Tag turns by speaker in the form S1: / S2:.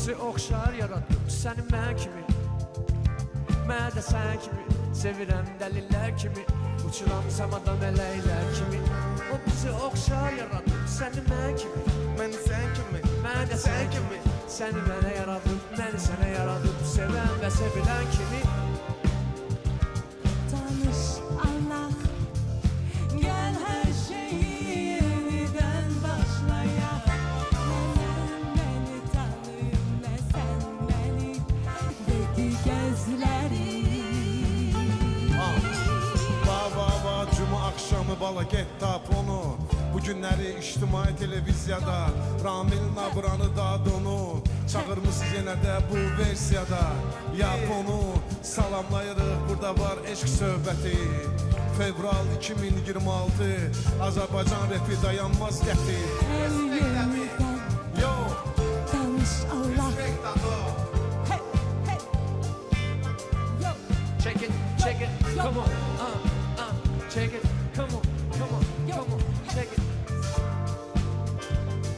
S1: bizi oxşar yaratıb səni mən kimi, mən də sən kimi, sevirəm dəlillər kimi, uçuram səmada mələklər kimi. O bizi oxşar yaratıb səni mən kimi,
S2: Mən sən kimi,
S1: mən də sən kimi, səni mənə yaradıb, məni sənə yaradıb, sevən və sevilən kimi.
S3: Tanış, anla, gel her şeyi yeniden başlayalım. Ne sen beni tanıyım, ne sen beni, dedi gözlerim.
S2: Baba, cuma akşamı bala get tap onu. Bu günləri ictimai televiziyada Ramil Nabranı da donu çağırmışız yenə də bu versiyada. Yap onu, salamlayırıq, burada var eşq söhbəti. Fevral 2026 Azərbaycan repi dayanmaz gətir.
S3: Evimizde